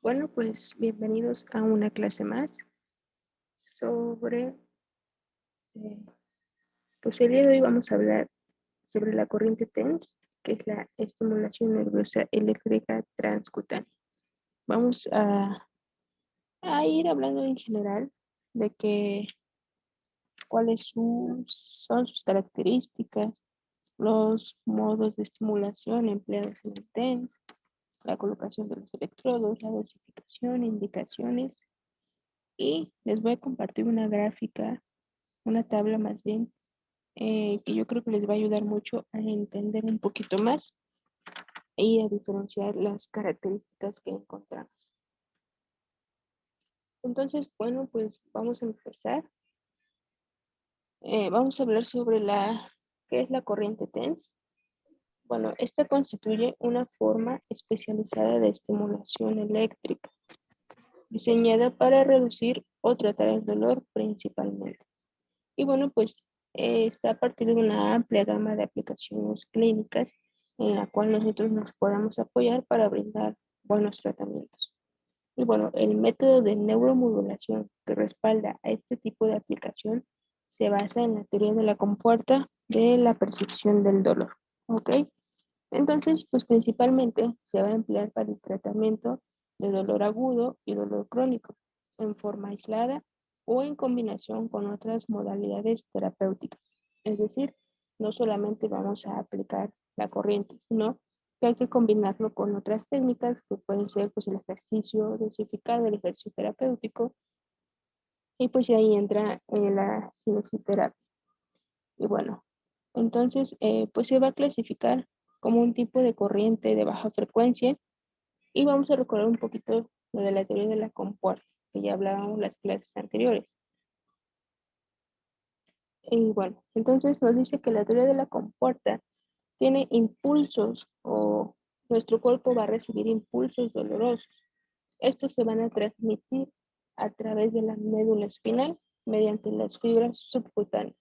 Bueno, pues bienvenidos a una clase más sobre, eh, pues el día de hoy vamos a hablar sobre la corriente TENS, que es la estimulación nerviosa eléctrica transcutánea. Vamos a ir hablando en general de cuáles son sus características, los modos de estimulación empleados en el TENS, la colocación de los electrodos, la dosificación, indicaciones, y les voy a compartir una gráfica, una tabla más bien, que yo creo que les va a ayudar mucho a entender un poquito más y a diferenciar las características que encontramos. Entonces, bueno, pues vamos a empezar. Vamos a hablar sobre qué es la corriente TENS. Bueno, esta constituye una forma especializada de estimulación eléctrica, diseñada para reducir o tratar el dolor principalmente. Y bueno, pues está a partir de una amplia gama de aplicaciones clínicas en la cual nosotros nos podamos apoyar para brindar buenos tratamientos. Y bueno, el método de neuromodulación que respalda a este tipo de aplicación se basa en la teoría de la compuerta de la percepción del dolor. ¿Ok? Entonces, pues principalmente se va a emplear para el tratamiento de dolor agudo y dolor crónico, en forma aislada o en combinación con otras modalidades terapéuticas. Es decir, no solamente vamos a aplicar la corriente, sino que hay que combinarlo con otras técnicas que pueden ser pues el ejercicio dosificado, el ejercicio terapéutico, y pues ahí entra la cinesioterapia. Y bueno, entonces pues se va a clasificar como un tipo de corriente de baja frecuencia y vamos a recordar un poquito lo de la teoría de la compuerta, que ya hablábamos en las clases anteriores. Y bueno, entonces nos dice que la teoría de la compuerta tiene impulsos o nuestro cuerpo va a recibir impulsos dolorosos. Estos se van a transmitir a través de la médula espinal mediante las fibras subcutáneas.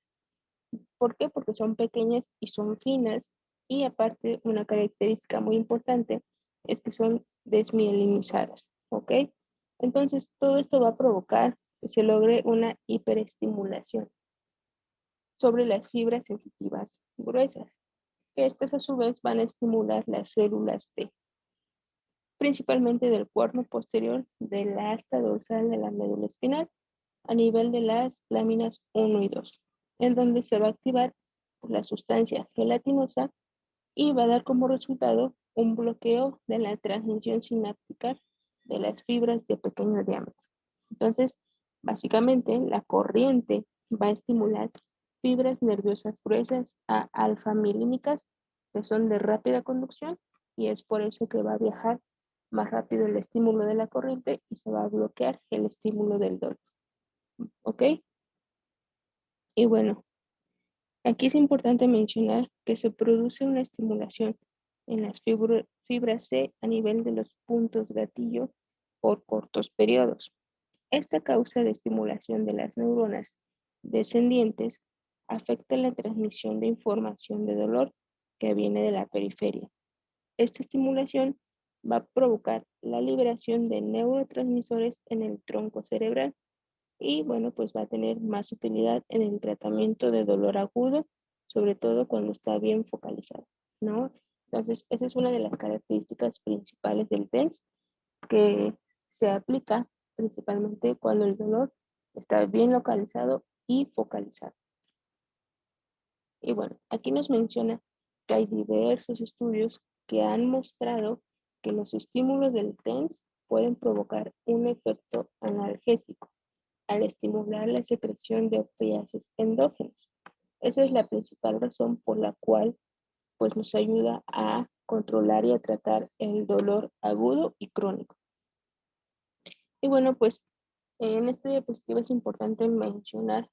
¿Por qué? Porque son pequeñas y son finas, y aparte una característica muy importante es que son desmielinizadas, ¿ok? Entonces todo esto va a provocar que se logre una hiperestimulación sobre las fibras sensitivas gruesas. Estas a su vez van a estimular las células T, principalmente del cuerno posterior de la asta dorsal de la médula espinal, a nivel de las láminas 1 y 2, en donde se va a activar la sustancia gelatinosa y va a dar como resultado un bloqueo de la transmisión sináptica de las fibras de pequeño diámetro. Entonces, básicamente, la corriente va a estimular fibras nerviosas gruesas a alfa-milínicas, que son de rápida conducción, y es por eso que va a viajar más rápido el estímulo de la corriente y se va a bloquear el estímulo del dolor. ¿Ok? Y bueno, aquí es importante mencionar que se produce una estimulación en las fibras C a nivel de los puntos gatillo por cortos periodos. Esta causa de estimulación de las neuronas descendientes afecta la transmisión de información de dolor que viene de la periferia. Esta estimulación va a provocar la liberación de neurotransmisores en el tronco cerebral y bueno, pues va a tener más utilidad en el tratamiento de dolor agudo, sobre todo cuando está bien focalizado, ¿no? Entonces, esa es una de las características principales del TENS, que se aplica principalmente cuando el dolor está bien localizado y focalizado. Y bueno, aquí nos menciona que hay diversos estudios que han mostrado que los estímulos del TENS pueden provocar un efecto analgésico al estimular la secreción de opiáceos endógenos. Esa es la principal razón por la cual pues, nos ayuda a controlar y a tratar el dolor agudo y crónico. Y bueno, pues en esta diapositiva es importante mencionar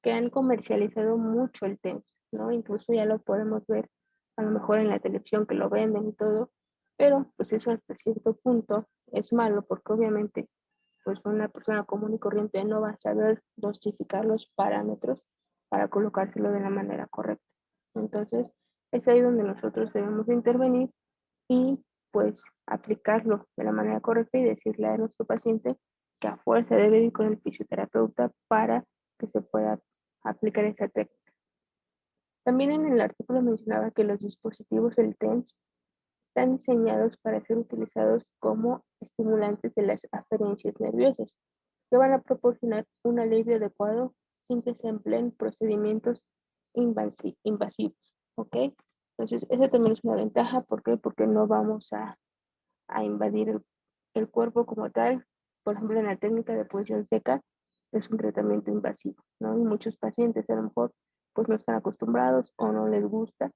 que han comercializado mucho el TENS, ¿no? Incluso ya lo podemos ver a lo mejor en la televisión que lo venden y todo, pero pues eso hasta cierto punto es malo porque obviamente pues una persona común y corriente no va a saber dosificar los parámetros para colocárselo de la manera correcta. Entonces, es ahí donde nosotros debemos intervenir y pues aplicarlo de la manera correcta y decirle a nuestro paciente que a fuerza debe ir con el fisioterapeuta para que se pueda aplicar esa técnica. También en el artículo mencionaba que los dispositivos del TENS están diseñados para ser utilizados como estimulantes de las aferencias nerviosas, que van a proporcionar un alivio adecuado sin que se empleen procedimientos invasivos, ¿ok? Entonces, esa también es una ventaja, ¿por qué? Porque no vamos a invadir el cuerpo como tal. Por ejemplo, en la técnica de posición seca es un tratamiento invasivo, ¿no? Y muchos pacientes a lo mejor pues no están acostumbrados o no les gusta.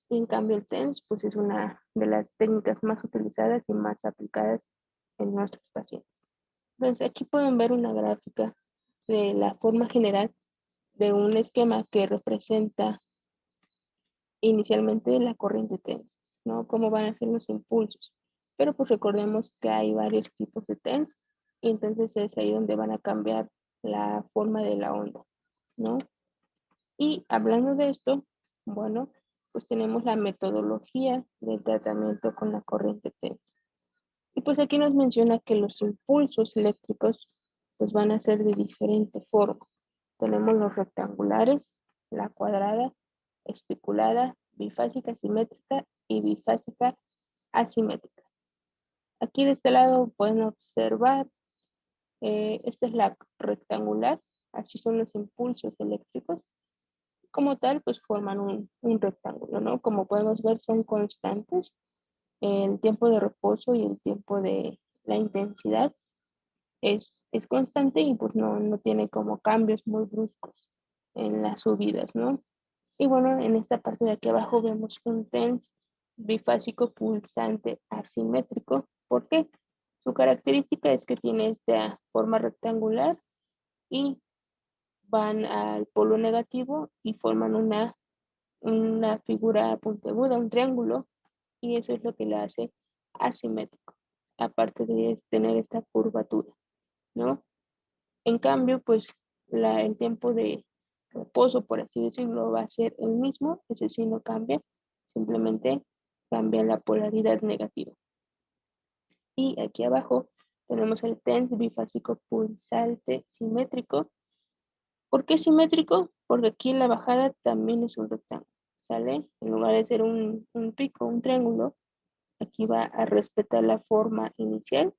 Y en cambio el TENS pues es una de las técnicas más utilizadas y más aplicadas en nuestros pacientes. Entonces aquí pueden ver una gráfica de la forma general de un esquema que representa inicialmente la corriente TENS, ¿no? Cómo van a ser los impulsos. Pero pues recordemos que hay varios tipos de TENS y entonces es ahí donde van a cambiar la forma de la onda, ¿no? Y hablando de esto, bueno, pues tenemos la metodología del tratamiento con la corriente TENS. Y pues aquí nos menciona que los impulsos eléctricos pues van a ser de diferente forma. Tenemos los rectangulares, la cuadrada, especulada, bifásica simétrica y bifásica asimétrica. Aquí de este lado pueden observar, esta es la rectangular, así son los impulsos eléctricos. Como tal, pues forman un rectángulo, ¿no? Como podemos ver, son constantes. El tiempo de reposo y el tiempo de la intensidad es constante y pues no tiene como cambios muy bruscos en las subidas, ¿no? Y bueno, en esta parte de aquí abajo vemos un TENS bifásico pulsante asimétrico. ¿Por qué? Su característica es que tiene esta forma rectangular y van al polo negativo y forman una figura puntiaguda, un triángulo, y eso es lo que le hace asimétrico, aparte de tener esta curvatura, ¿no? En cambio, pues el tiempo de reposo, por así decirlo, va a ser el mismo, ese sí no cambia, simplemente cambia la polaridad negativa. Y aquí abajo tenemos el TENS bifásico pulsante simétrico. ¿Por qué simétrico? Porque aquí la bajada también es un rectángulo, ¿sale? En lugar de ser un pico, un triángulo, aquí va a respetar la forma inicial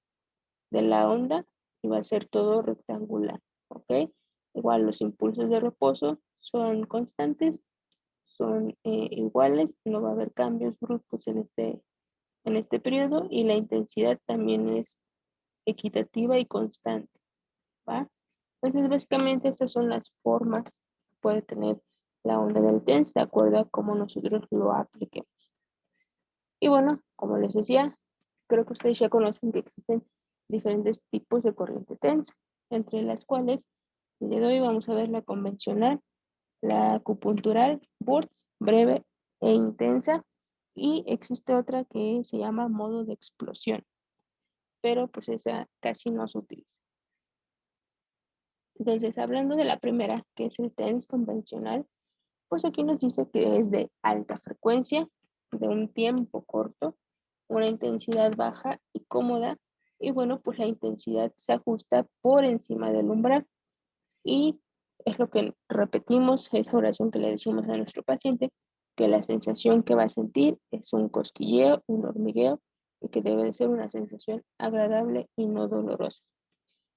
de la onda y va a ser todo rectangular, ¿ok? Igual los impulsos de reposo son constantes, son iguales, no va a haber cambios bruscos en este periodo y la intensidad también es equitativa y constante, ¿va? Entonces, básicamente estas son las formas que puede tener la onda del TENS de acuerdo a cómo nosotros lo apliquemos. Y bueno, como les decía, creo que ustedes ya conocen que existen diferentes tipos de corriente TENS, entre las cuales el día de hoy vamos a ver la convencional, la acupuntural, burst, breve e intensa, y existe otra que se llama modo de explosión, pero pues esa casi no se utiliza. Entonces, hablando de la primera, que es el TENS convencional, pues aquí nos dice que es de alta frecuencia, de un tiempo corto, una intensidad baja y cómoda, y bueno, pues la intensidad se ajusta por encima del umbral. Y es lo que repetimos, esa oración que le decimos a nuestro paciente, que la sensación que va a sentir es un cosquilleo, un hormigueo, y que debe de ser una sensación agradable y no dolorosa.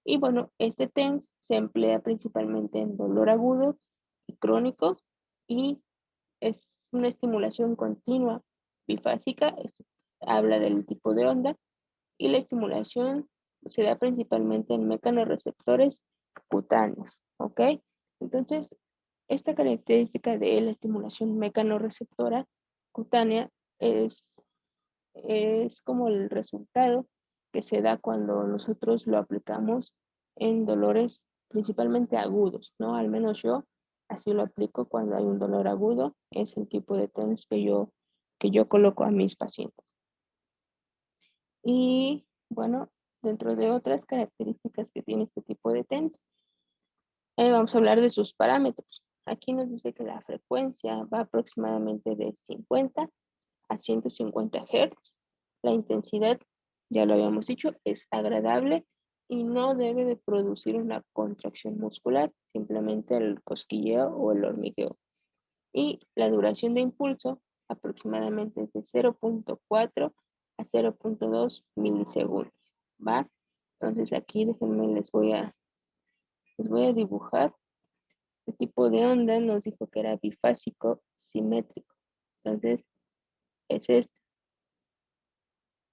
Y bueno, este TENS se emplea principalmente en dolor agudo y crónico y es una estimulación continua bifásica, habla del tipo de onda y la estimulación se da principalmente en mecanorreceptores cutáneos, ¿ok? Entonces, esta característica de la estimulación mecanorreceptora cutánea es, es como el resultado que se da cuando nosotros lo aplicamos en dolores principalmente agudos, ¿no? Al menos yo así lo aplico cuando hay un dolor agudo, es el tipo de TENS que yo coloco a mis pacientes. Y bueno, dentro de otras características que tiene este tipo de TENS, vamos a hablar de sus parámetros. Aquí nos dice que la frecuencia va aproximadamente de 50 a 150 Hz La intensidad, ya lo habíamos dicho, es agradable y no debe de producir una contracción muscular, simplemente el cosquilleo o el hormigueo. Y la duración de impulso aproximadamente es de 0.4 a 0.2 milisegundos, ¿va? Entonces aquí déjenme, les voy a dibujar. Este tipo de onda nos dijo que era bifásico simétrico. Entonces es este.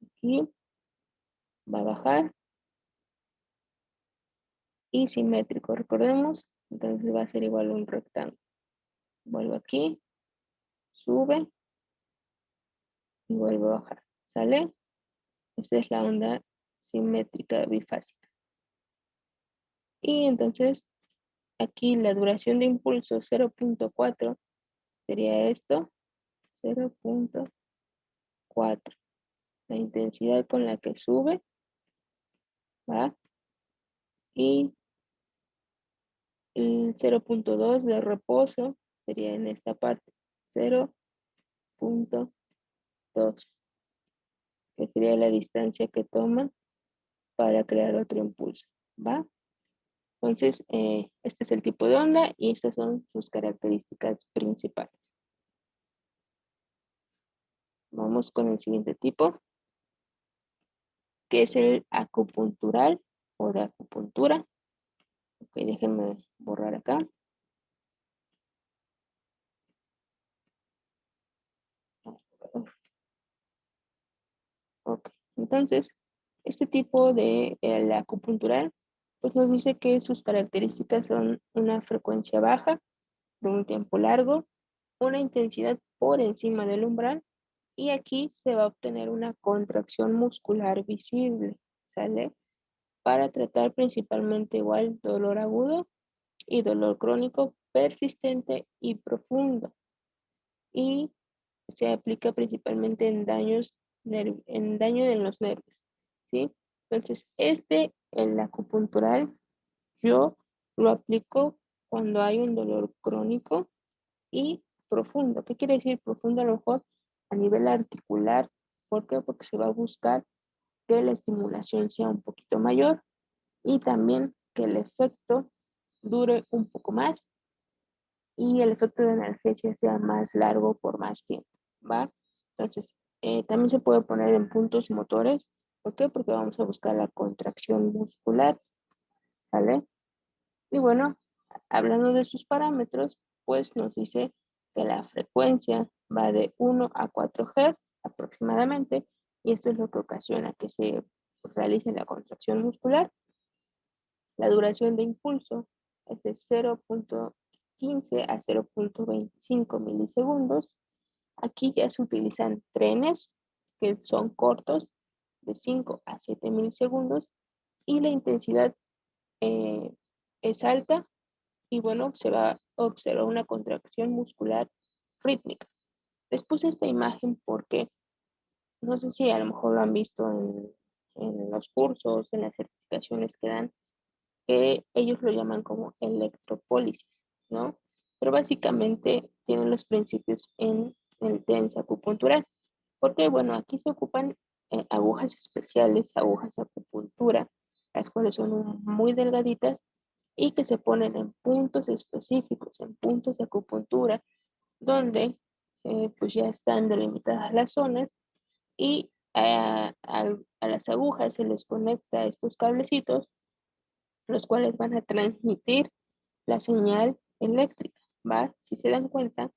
Aquí va a bajar y simétrico, recordemos. Entonces va a ser igual a un rectángulo. Vuelvo aquí, sube y vuelvo a bajar. ¿Sale? Esta es la onda simétrica bifásica. Y entonces aquí la duración de impulso 0.4 sería esto, 0.4. La intensidad con la que sube, ¿va? Y el 0.2 de reposo sería en esta parte, 0.2, que sería la distancia que toma para crear otro impulso, ¿va? Entonces, este es el tipo de onda y estas son sus características principales. Vamos con el siguiente tipo, que es el acupuntural o de acupuntura. Ok, déjenme borrar acá. Ok, entonces, este tipo de acupuntural, pues nos dice que sus características son una frecuencia baja, de un tiempo largo, una intensidad por encima del umbral, y aquí se va a obtener una contracción muscular visible, ¿sale? Para tratar principalmente igual dolor agudo y dolor crónico persistente y profundo. Y se aplica principalmente en en daño en los nervios, ¿sí? Entonces, el acupuntural, yo lo aplico cuando hay un dolor crónico y profundo. ¿Qué quiere decir profundo? A lo mejor a nivel articular. ¿Por qué? Porque se va a buscar que la estimulación sea un poquito mayor y también que el efecto dure un poco más y el efecto de analgesia sea más largo por más tiempo, ¿va? Entonces, también se puede poner en puntos motores. ¿Por qué? Porque vamos a buscar la contracción muscular, ¿vale? Y bueno, hablando de sus parámetros, pues nos dice que la frecuencia va de 1 a 4 Hz aproximadamente, y esto es lo que ocasiona que se realice la contracción muscular. La duración de impulso es de 0.15 a 0.25 milisegundos. Aquí ya se utilizan trenes que son cortos de 5 a 7 milisegundos y la intensidad eh, es alta y bueno, se va a observar una contracción muscular rítmica. Les puse esta imagen porque no sé si a lo mejor lo han visto en los cursos, en las certificaciones que dan, que ellos lo llaman como electropólisis, ¿no? Pero básicamente tienen los principios en el TENS acupuntural. Porque, bueno, aquí se ocupan agujas especiales, agujas de acupuntura, las cuales son muy delgaditas y que se ponen en puntos específicos, en puntos de acupuntura, donde pues ya están delimitadas las zonas y a las agujas se les conecta estos cablecitos los cuales van a transmitir la señal eléctrica, ¿va? Si se dan cuenta,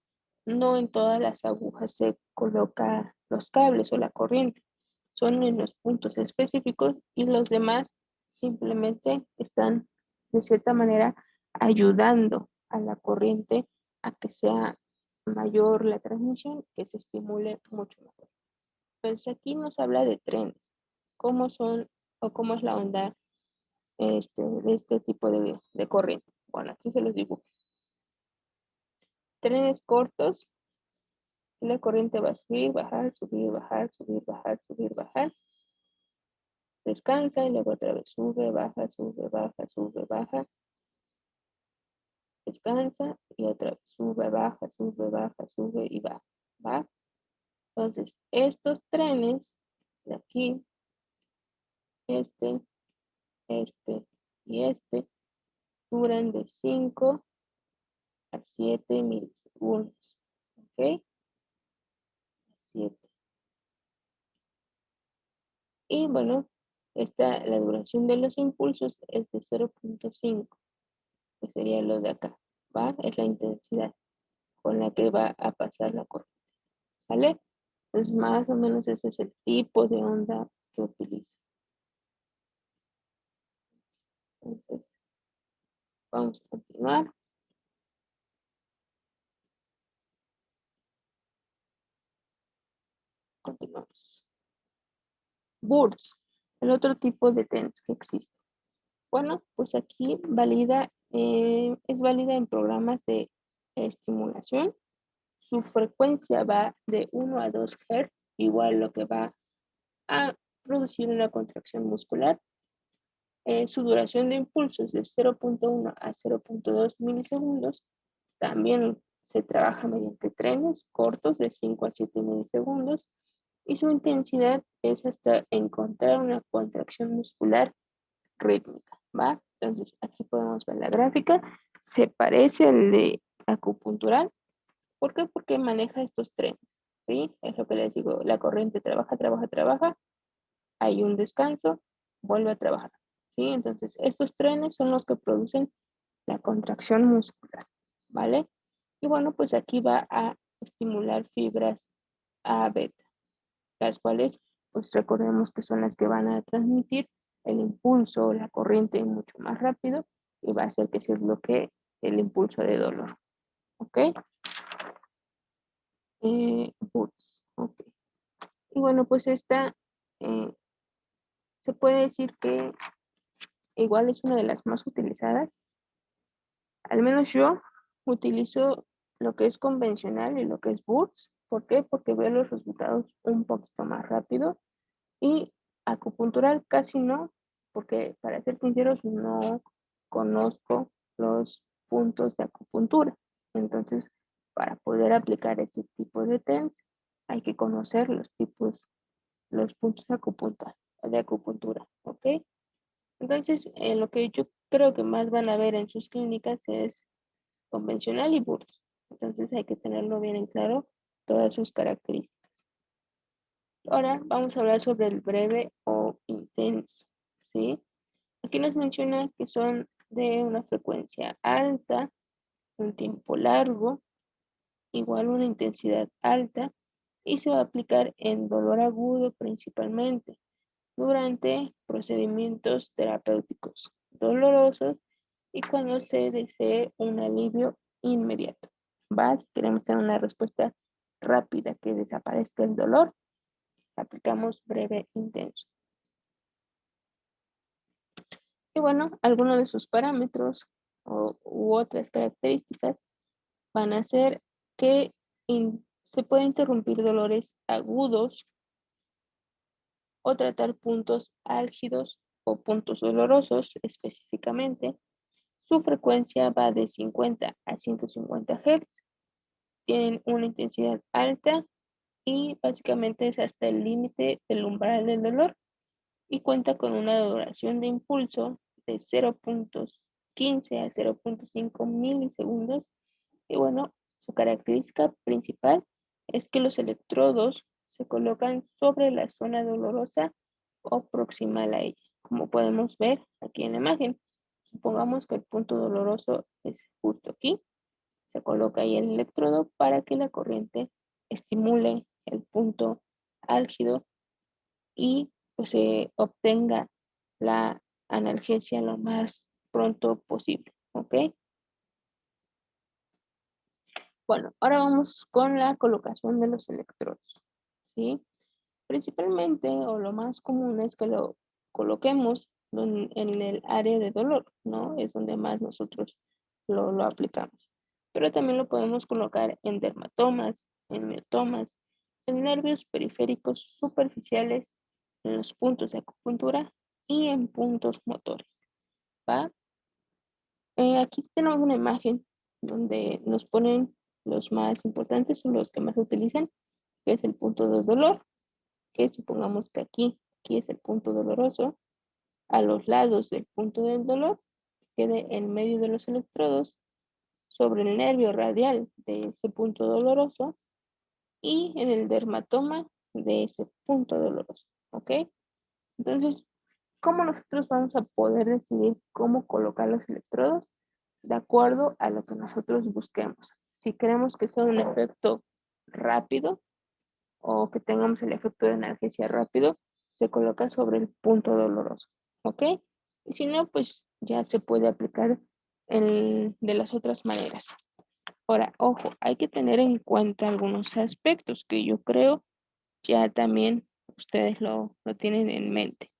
no en todas las agujas se coloca los cables o la corriente, son en los puntos específicos y los demás simplemente están de cierta manera ayudando a la corriente a que sea mayor la transmisión, que se estimule mucho mejor. Entonces aquí nos habla de trenes, cómo son o cómo es la onda de este tipo de corriente. Bueno, aquí se los dibujo. Trenes cortos, la corriente va a subir, bajar, subir, bajar, subir, bajar, subir, bajar. Descansa y luego otra vez sube, baja, sube, baja, sube, baja. Descansa y otra vez sube, baja, sube y baja. ¿Va? Entonces, estos trenes de aquí, este y este duran de 5 a 7 milisegundos. ¿Ok? 7. Y bueno, la duración de los impulsos es de 0.5, que sería lo de acá, ¿va? Es la intensidad con la que va a pasar la corriente, ¿vale? Entonces, más o menos ese es el tipo de onda que utiliza. Entonces, vamos a continuar. Continuamos. Bursts, el otro tipo de TENS que existe. Bueno, pues aquí es válida en programas de estimulación. Su frecuencia va de 1 a 2 Hz, igual lo que va a producir una contracción muscular. Su duración de impulso es de 0.1 a 0.2 milisegundos. También se trabaja mediante trenes cortos de 5 a 7 milisegundos y su intensidad es hasta encontrar una contracción muscular rítmica, ¿va? Entonces aquí podemos ver la gráfica. Se parece al de acupuntural. ¿Por qué? Porque maneja estos trenes, ¿sí? Es lo que les digo, la corriente trabaja, trabaja, trabaja, hay un descanso, vuelve a trabajar, ¿sí? Entonces estos trenes son los que producen la contracción muscular, ¿vale? Y bueno, pues aquí va a estimular fibras A beta, las cuales pues recordemos que son las que van a transmitir el impulso, la corriente mucho más rápido y va a hacer que se bloquee el impulso de dolor, ¿ok? Pulse, ok. Y bueno, pues esta eh, se puede decir que igual es una de las más utilizadas. Al menos yo utilizo lo que es convencional y lo que es Burst. ¿Por qué? Porque veo los resultados un poquito más rápido. Y acupuntural casi no, porque para ser sinceros no conozco los puntos de acupuntura. Entonces, para poder aplicar ese tipo de TENS, hay que conocer los puntos de acupuntura, ¿ok? Entonces, lo que yo creo que más van a ver en sus clínicas es convencional y Burst. Entonces, hay que tenerlo bien en claro todas sus características. Ahora vamos a hablar sobre el breve o intenso, ¿sí? Aquí nos menciona que son de una frecuencia alta, un tiempo largo, igual una intensidad alta, y se va a aplicar en dolor agudo principalmente durante procedimientos terapéuticos dolorosos y cuando se desee un alivio inmediato. ¿Va? Si queremos tener una respuesta rápida que desaparezca el dolor, aplicamos breve intenso. Y bueno, algunos de sus parámetros u otras características van a ser que se puede interrumpir dolores agudos o tratar puntos álgidos o puntos dolorosos específicamente. Su frecuencia va de 50 a 150 Hz, tienen una intensidad alta y básicamente es hasta el límite del umbral del dolor y cuenta con una duración de impulso de 0.15 a 0.5 milisegundos. Y bueno, su característica principal es que los electrodos se colocan sobre la zona dolorosa o proximal a ella, como podemos ver aquí en la imagen. Supongamos que el punto doloroso es justo aquí. Se coloca ahí el electrodo para que la corriente estimule el punto álgido y pues se obtenga la analgesia lo más pronto posible, ¿ok? Bueno, ahora vamos con la colocación de los electrodos, ¿sí? Principalmente, o lo más común es que lo coloquemos en el área de dolor, ¿no? Es donde más nosotros lo aplicamos. Pero también lo podemos colocar en dermatomas, en miotomas, en nervios periféricos superficiales, en los puntos de acupuntura y en puntos motores, ¿va? Aquí tenemos una imagen donde nos ponen los más importantes o los que más se utilizan, que es el punto de dolor. que supongamos que aquí es el punto doloroso, a los lados del punto del dolor, quede en medio de los electrodos, sobre el nervio radial de ese punto doloroso y en el dermatoma de ese punto doloroso, ¿ok? Entonces, ¿cómo nosotros vamos a poder decidir cómo colocar los electrodos? De acuerdo a lo que nosotros busquemos. Si queremos que sea un efecto rápido o que tengamos el efecto de analgesia rápido, se coloca sobre el punto doloroso, ¿ok? Y si no, pues ya se puede aplicar de las otras maneras. Ahora, ojo, hay que tener en cuenta algunos aspectos que yo creo ya también ustedes lo tienen en mente.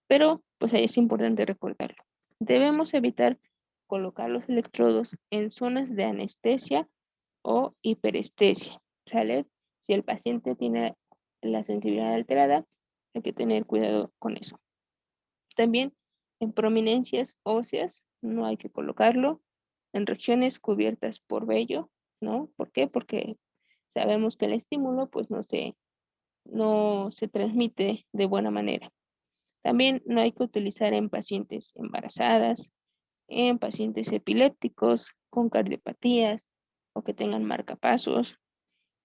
Pero pues ahí es importante recordarlo. Debemos evitar colocar los electrodos en zonas de anestesia o hiperestesia, ¿sale? Si el paciente tiene la sensibilidad alterada, hay que tener cuidado con eso. También en prominencias óseas no hay que colocarlo. En regiones cubiertas por vello, ¿no? ¿Por qué? Porque sabemos que el estímulo pues no se transmite de buena manera. También no hay que utilizar en pacientes embarazadas, en pacientes epilépticos, con cardiopatías o que tengan marcapasos.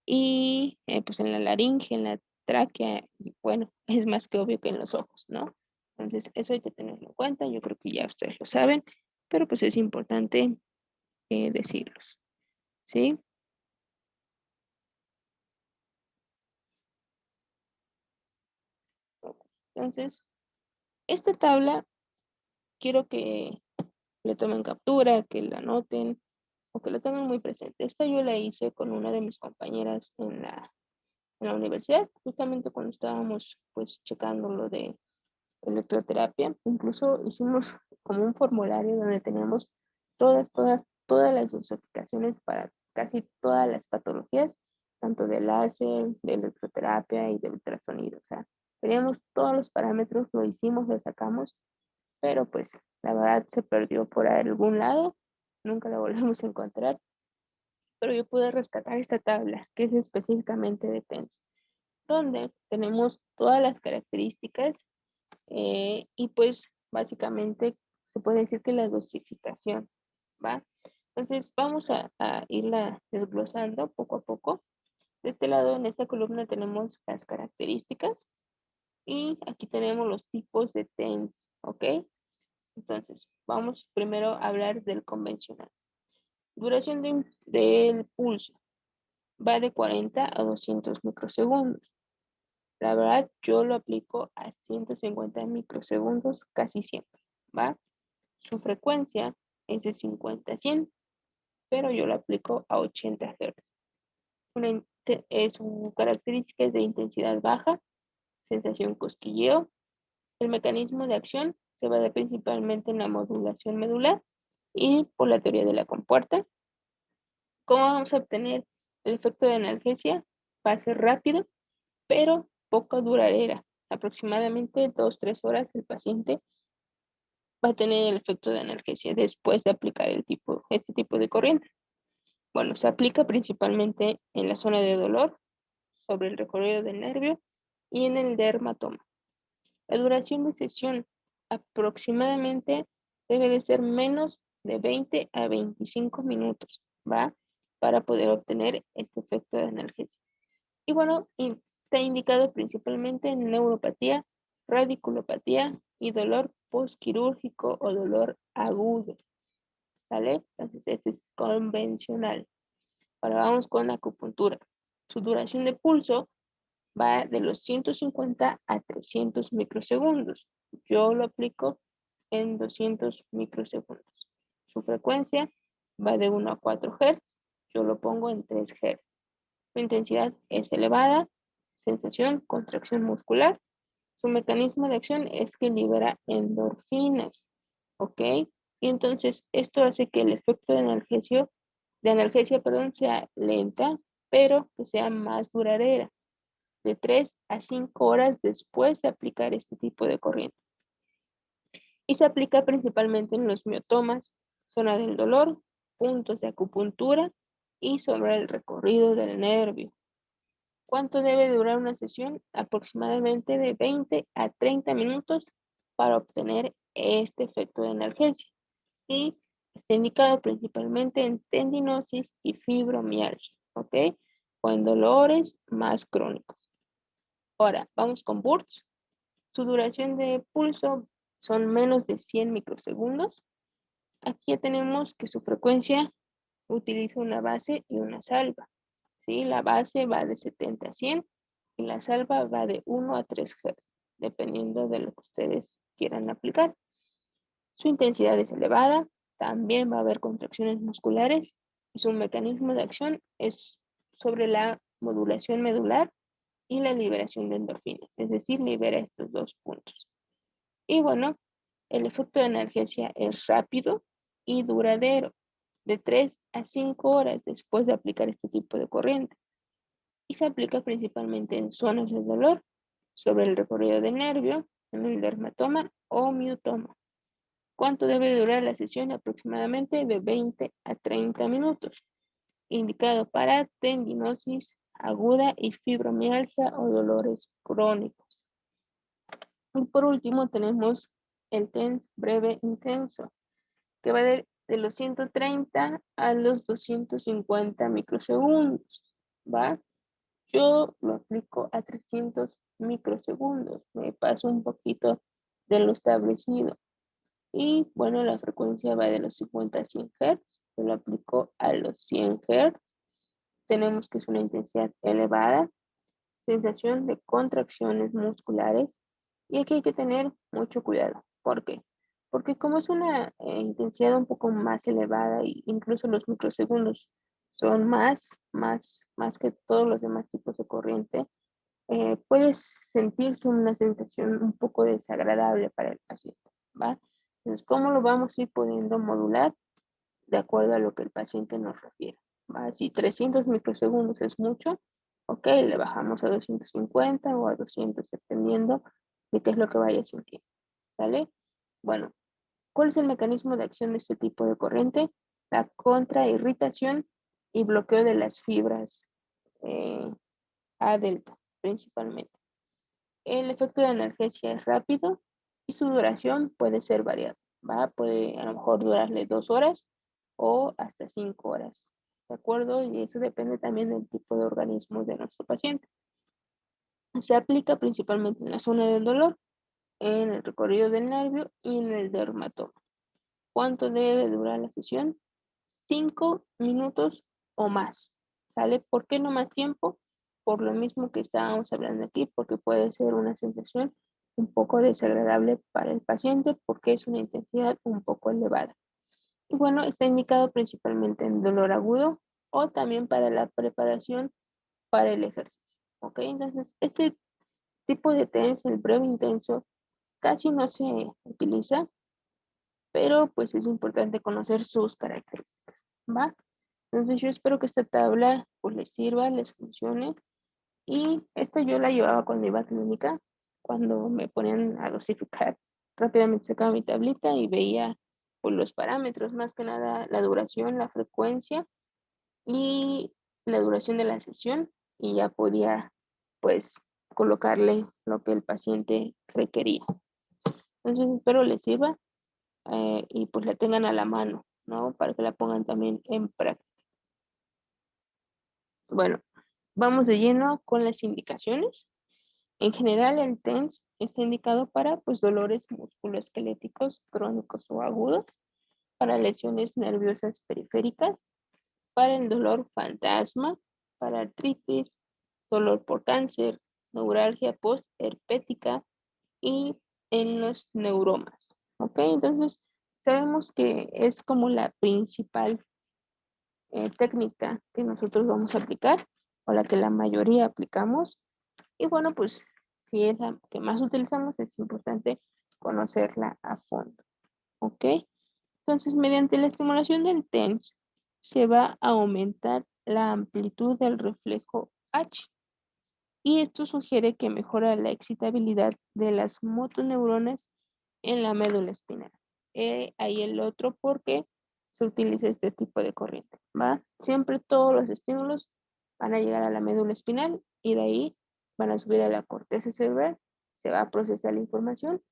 Y pues en la laringe, en la tráquea, y bueno, es más que obvio que en los ojos, ¿no? Entonces, eso hay que tenerlo en cuenta. Yo creo que ya ustedes lo saben, pero pues es importante decirlos, ¿sí? Entonces, esta tabla quiero que le tomen captura, que la anoten o que la tengan muy presente. Esta yo la hice con una de mis compañeras en la universidad, justamente cuando estábamos pues checando lo de electroterapia. Incluso hicimos como un formulario donde teníamos todas las dosificaciones para casi todas las patologías, tanto de láser, de electroterapia y de ultrasonido. O sea, teníamos todos los parámetros, lo hicimos, lo sacamos, pero pues la verdad se perdió por algún lado, nunca la volvemos a encontrar, pero yo pude rescatar esta tabla, que es específicamente de TENS, donde tenemos todas las características y pues básicamente se puede decir que la dosificación, ¿va? Entonces vamos a irla desglosando poco a poco. De este lado, en esta columna tenemos las características y aquí tenemos los tipos de TENS, ¿ok? Entonces, vamos primero a hablar del convencional. Duración del pulso va de 40 a 200 microsegundos. La verdad, yo lo aplico a 150 microsegundos casi siempre, ¿va? Su frecuencia es de 50 a 100, pero yo lo aplico a 80 Hz. Su característica es de intensidad baja, sensación cosquilleo. El mecanismo de acción se basa principalmente en la modulación medular y por la teoría de la compuerta. ¿Cómo vamos a obtener el efecto de analgesia? Va a ser rápido, pero poco duradera. Aproximadamente 2-3 horas el paciente va a tener el efecto de analgesia después de aplicar este tipo de corriente. Bueno, se aplica principalmente en la zona de dolor, sobre el recorrido del nervio y en el dermatoma. La duración de sesión aproximadamente debe de ser menos de 20 a 25 minutos, ¿va? Para poder obtener este efecto de analgesia. Y bueno, está indicado principalmente en neuropatía, radiculopatía y dolor postquirúrgico o dolor agudo, ¿sale? Entonces, este es convencional. Ahora vamos con acupuntura. Su duración de pulso va de los 150 a 300 microsegundos. Yo lo aplico en 200 microsegundos. Su frecuencia va de 1 a 4 Hz. Yo lo pongo en 3 Hz. Su intensidad es elevada, sensación, contracción muscular. Su mecanismo de acción es que libera endorfinas, ¿ok? Y entonces esto hace que el efecto de analgesia, perdón, sea lenta, pero que sea más duradera, de 3 a 5 horas después de aplicar este tipo de corriente. Y se aplica principalmente en los miotomas, zona del dolor, puntos de acupuntura y sobre el recorrido del nervio. ¿Cuánto debe durar una sesión? Aproximadamente de 20 a 30 minutos para obtener este efecto de analgesia. Y está indicado principalmente en tendinosis y fibromialgia, ¿ok? O en dolores más crónicos. Ahora, vamos con Burns. Su duración de pulso son menos de 100 microsegundos. Aquí ya tenemos que su frecuencia utiliza una base y una salva. ¿Sí? La base va de 70 a 100 y la salva va de 1 a 3 Hz, dependiendo de lo que ustedes quieran aplicar. Su intensidad es elevada, también va a haber contracciones musculares y su mecanismo de acción es sobre la modulación medular y la liberación de endorfinas, es decir, libera estos dos puntos. Y bueno, el efecto de analgesia es rápido y duradero, de 3 a 5 horas después de aplicar este tipo de corriente. Y se aplica principalmente en zonas de dolor, sobre el recorrido del nervio, en el dermatoma o miotoma. ¿Cuánto debe durar la sesión? Aproximadamente de 20 a 30 minutos. Indicado para tendinosis aguda y fibromialgia o dolores crónicos. Y por último tenemos el TENS breve intenso, que va de los 130 a los 250 microsegundos, ¿va? Yo lo aplico a 300 microsegundos, me paso un poquito de lo establecido. Y bueno, la frecuencia va de los 50 a 100 Hz, yo lo aplico a los 100 Hz. Tenemos que es una intensidad elevada, sensación de contracciones musculares. Y aquí hay que tener mucho cuidado. ¿Por qué? Porque como es una intensidad un poco más elevada e incluso los microsegundos son más que todos los demás tipos de corriente, puedes sentirse una sensación un poco desagradable para el paciente, ¿va? Entonces, ¿cómo lo vamos a ir pudiendo modular? De acuerdo a lo que el paciente nos refiere, ¿va? Si 300 microsegundos es mucho, ok, le bajamos a 250 o a 200, dependiendo de qué es lo que vaya a sentir, ¿sale? Bueno, ¿cuál es el mecanismo de acción de este tipo de corriente? La contrairritación y bloqueo de las fibras eh, A delta, principalmente. El efecto de analgesia es rápido y su duración puede ser variable, ¿va? Puede a lo mejor durarle 2 horas o hasta 5 horas, ¿de acuerdo? Y eso depende también del tipo de organismo de nuestro paciente. Se aplica principalmente en la zona del dolor, en el recorrido del nervio y en el dermatoma. ¿Cuánto debe durar la sesión? 5 minutos o más, ¿sale? ¿Por qué no más tiempo? Por lo mismo que estábamos hablando aquí, porque puede ser una sensación un poco desagradable para el paciente porque es una intensidad un poco elevada. Y bueno, está indicado principalmente en dolor agudo o también para la preparación para el ejercicio, ¿ok? Entonces, este tipo de TENS, el breve intenso, casi no se utiliza, pero pues es importante conocer sus características, ¿va? Entonces yo espero que esta tabla pues les sirva, les funcione. Y esta yo la llevaba cuando iba a clínica, cuando me ponían a dosificar. Rápidamente sacaba mi tablita y veía pues, los parámetros, más que nada la duración, la frecuencia y la duración de la sesión. Y ya podía pues colocarle lo que el paciente requería. Entonces espero les sirva y pues la tengan a la mano, ¿no? Para que la pongan también en práctica. Bueno, vamos de lleno con las indicaciones. En general, el TENS está indicado para pues, dolores musculoesqueléticos crónicos o agudos, para lesiones nerviosas periféricas, para el dolor fantasma, para artritis, dolor por cáncer, neuralgia postherpética y en los neuromas. ¿Ok? Entonces, sabemos que es como la principal técnica que nosotros vamos a aplicar o la que la mayoría aplicamos. Y bueno, pues si es la que más utilizamos, es importante conocerla a fondo. ¿Ok? Entonces, mediante la estimulación del TENS, se va a aumentar la amplitud del reflejo H. Y esto sugiere que mejora la excitabilidad de las motoneuronas en la médula espinal. Ahí el otro porque se utiliza este tipo de corriente, ¿va? Siempre todos los estímulos van a llegar a la médula espinal y de ahí van a subir a la corteza cerebral, se va a procesar la información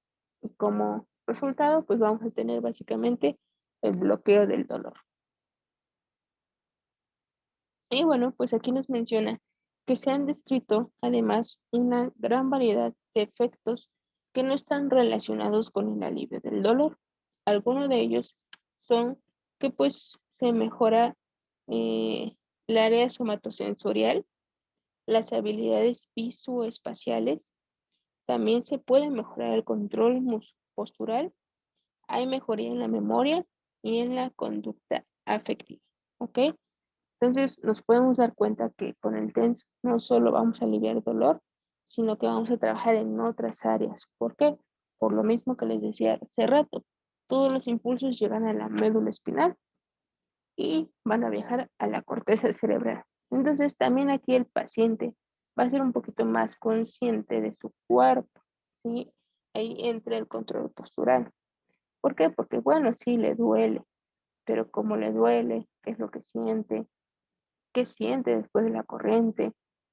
y como resultado pues vamos a tener básicamente el bloqueo del dolor. Y bueno, pues aquí nos menciona que se han descrito además una gran variedad de efectos que no están relacionados con el alivio del dolor. Algunos de ellos son que pues se mejora el área somatosensorial, las habilidades visoespaciales, también se puede mejorar el control postural, hay mejoría en la memoria y en la conducta afectiva. ¿Ok? Entonces nos podemos dar cuenta que con el TENS no solo vamos a aliviar el dolor, sino que vamos a trabajar en otras áreas. ¿Por qué? Por lo mismo que les decía hace rato, todos los impulsos llegan a la médula espinal y van a viajar a la corteza cerebral. Entonces también aquí el paciente va a ser un poquito más consciente de su cuerpo, ¿sí? Ahí entra el control postural. ¿Por qué? Porque bueno, sí le duele, pero cómo le duele, qué es lo que siente, qué siente después de la corriente.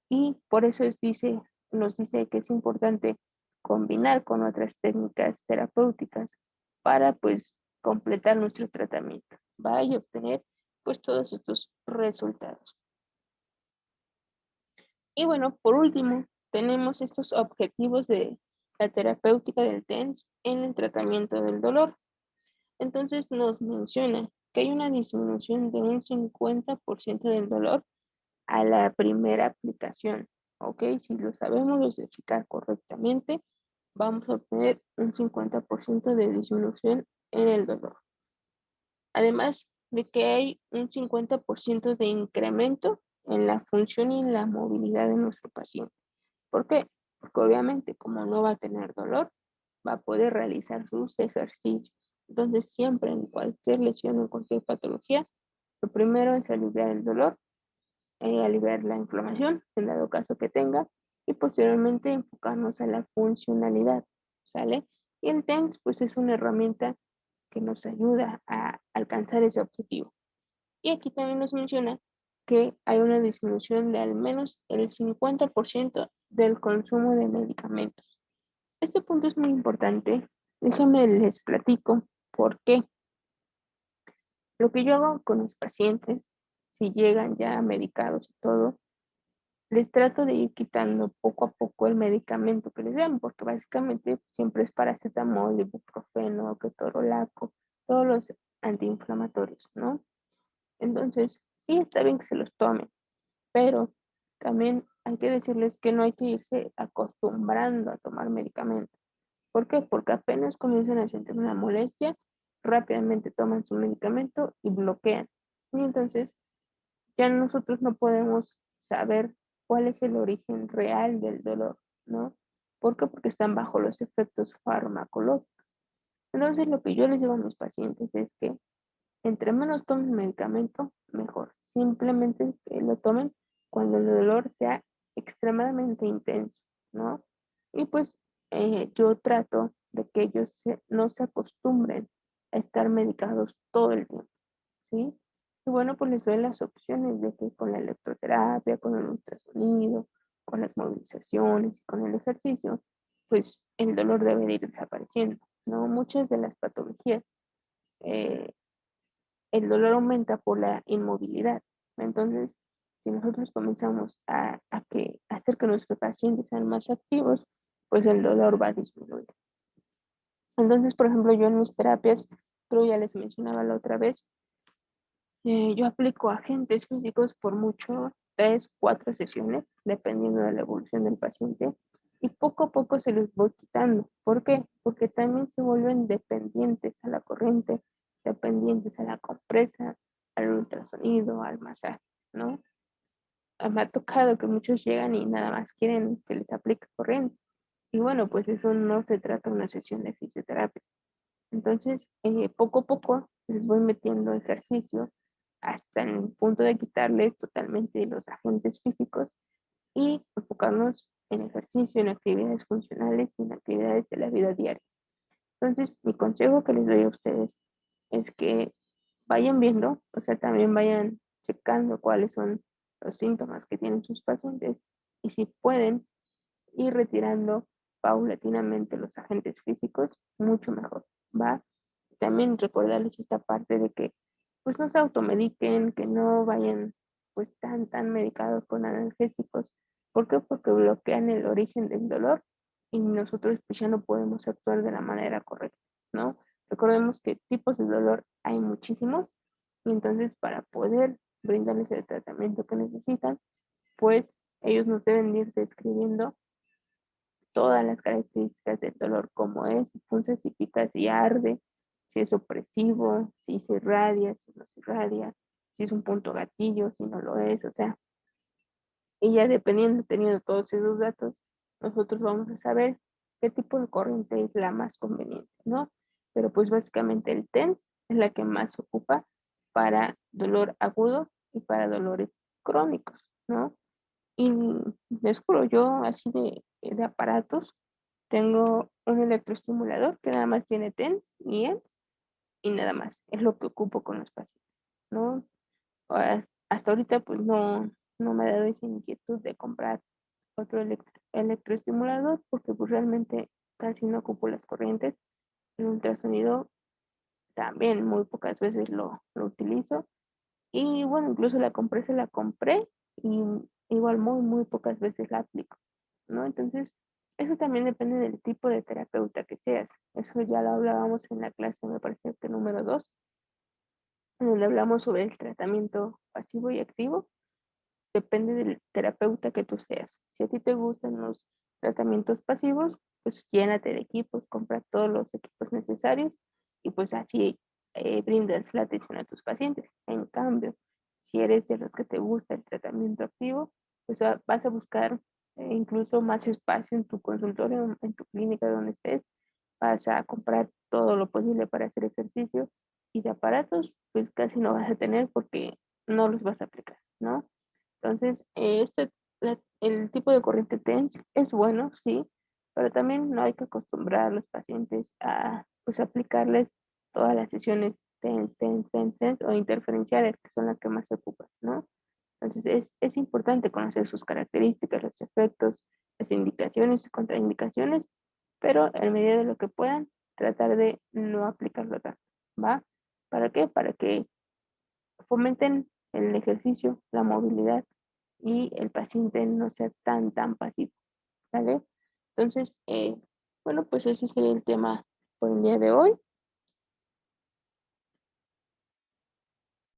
Y por eso nos dice que es importante combinar con otras técnicas terapéuticas para pues completar nuestro tratamiento, ¿va? Y obtener pues todos estos resultados. Y bueno, por último, tenemos estos objetivos de la terapéutica del TENS en el tratamiento del dolor. Entonces nos menciona que hay una disminución de un 50% del dolor a la primera aplicación. ¿Ok? Si lo sabemos dosificar correctamente, vamos a obtener un 50% de disminución en el dolor. Además de que hay un 50% de incremento en la función y en la movilidad de nuestro paciente. ¿Por qué? Porque obviamente como no va a tener dolor, va a poder realizar sus ejercicios. Entonces siempre en cualquier lesión o en cualquier patología, lo primero es aliviar el dolor, aliviar la inflamación, en dado caso que tenga, y posteriormente enfocarnos a la funcionalidad, ¿sale? Y el TENS, pues es una herramienta que nos ayuda a alcanzar ese objetivo. Y aquí también nos menciona que hay una disminución de al menos el 50% del consumo de medicamentos. Este punto es muy importante. Déjenme les platico por qué. Lo que yo hago con los pacientes, si llegan ya medicados y todo, les trato de ir quitando poco a poco el medicamento que les den, porque básicamente siempre es paracetamol, ibuprofeno, ketorolaco, todos los antiinflamatorios, ¿no? Entonces, sí está bien que se los tomen, pero también hay que decirles que no hay que irse acostumbrando a tomar medicamentos. ¿Por qué? Porque apenas comienzan a sentir una molestia, rápidamente toman su medicamento y bloquean. Y entonces ya nosotros no podemos saber cuál es el origen real del dolor, ¿no? ¿Por qué? Porque están bajo los efectos farmacológicos. Entonces, lo que yo les digo a mis pacientes es que entre menos tomen medicamento, mejor. Simplemente que lo tomen cuando el dolor sea extremadamente intenso, ¿no? Y pues yo trato de que ellos no se acostumbren a estar medicados todo el tiempo, ¿sí? Y bueno, pues les doy las opciones de que con la electroterapia, con el ultrasonido, con las movilizaciones y con el ejercicio, pues el dolor debe de ir desapareciendo, ¿no? Muchas de las patologías, eh, el dolor aumenta por la inmovilidad. Entonces, si nosotros comenzamos a hacer que nuestros pacientes sean más activos, pues el dolor va a disminuir. Entonces, por ejemplo, yo en mis terapias, creo ya les mencionaba la otra vez, yo aplico agentes físicos por mucho 3, 4 sesiones, dependiendo de la evolución del paciente, y poco a poco se los voy quitando. ¿Por qué? Porque también se vuelven dependientes a la corriente, dependientes a la compresa, al ultrasonido, al masaje, ¿no? Me ha tocado que muchos llegan y nada más quieren que les aplique corriente. Y bueno, pues eso no se trata de una sesión de fisioterapia. Entonces, poco a poco les voy metiendo ejercicios hasta el punto de quitarles totalmente los agentes físicos y enfocarnos en ejercicio, en actividades funcionales y en actividades de la vida diaria. Entonces, mi consejo que les doy a ustedes es que vayan viendo, o sea, también vayan checando cuáles son los síntomas que tienen sus pacientes y si pueden ir retirando paulatinamente los agentes físicos, mucho mejor, ¿va? También recordarles esta parte de que pues no se automediquen, que no vayan pues tan medicados con analgésicos. ¿Por qué? Porque bloquean el origen del dolor y nosotros pues ya no podemos actuar de la manera correcta, ¿no? Recordemos que tipos de dolor hay muchísimos y entonces para poder brindarles el tratamiento que necesitan, pues ellos nos deben ir describiendo todas las características del dolor, como es, si punza, si pica, si arde, si es opresivo, si se irradia, si no se irradia, si es un punto gatillo, si no lo es, o sea, y ya dependiendo, teniendo todos esos datos, nosotros vamos a saber qué tipo de corriente es la más conveniente, ¿no? Pero pues básicamente el TENS es la que más se ocupa para dolor agudo y para dolores crónicos, ¿no? Y les juro, yo así de aparatos, tengo un electroestimulador que nada más tiene TENS y EMS y nada más. Es lo que ocupo con los pacientes, ¿no? Hasta ahorita pues no me ha dado esa inquietud de comprar otro electroestimulador porque pues realmente casi no ocupo las corrientes. El ultrasonido también muy pocas veces lo utilizo. Y bueno, incluso la compresa la compré y igual muy pocas veces la aplico, ¿no? Entonces, eso también depende del tipo de terapeuta que seas. Eso ya lo hablábamos en la clase, me parece que número 2, en donde hablamos sobre el tratamiento pasivo y activo. Depende del terapeuta que tú seas. Si a ti te gustan los tratamientos pasivos, pues llénate de equipos, compra todos los equipos necesarios y pues así brindas la atención a tus pacientes. En cambio, si eres de los que te gusta el tratamiento activo, pues vas a buscar incluso más espacio en tu consultorio, en tu clínica donde estés, vas a comprar todo lo posible para hacer ejercicio y de aparatos, pues casi no vas a tener porque no los vas a aplicar, ¿no? Entonces, el tipo de corriente TENS es bueno, sí, pero también no hay que acostumbrar a los pacientes a pues, aplicarles todas las sesiones TENS o interferenciales, que son las que más se ocupan, ¿no? Entonces, es importante conocer sus características, los efectos, las indicaciones y contraindicaciones, pero en medida de lo que puedan, tratar de no aplicarlo tanto, ¿va? ¿Para qué? Para que fomenten el ejercicio, la movilidad y el paciente no sea tan pasivo, ¿vale? Entonces, bueno, pues ese sería el tema por el día de hoy.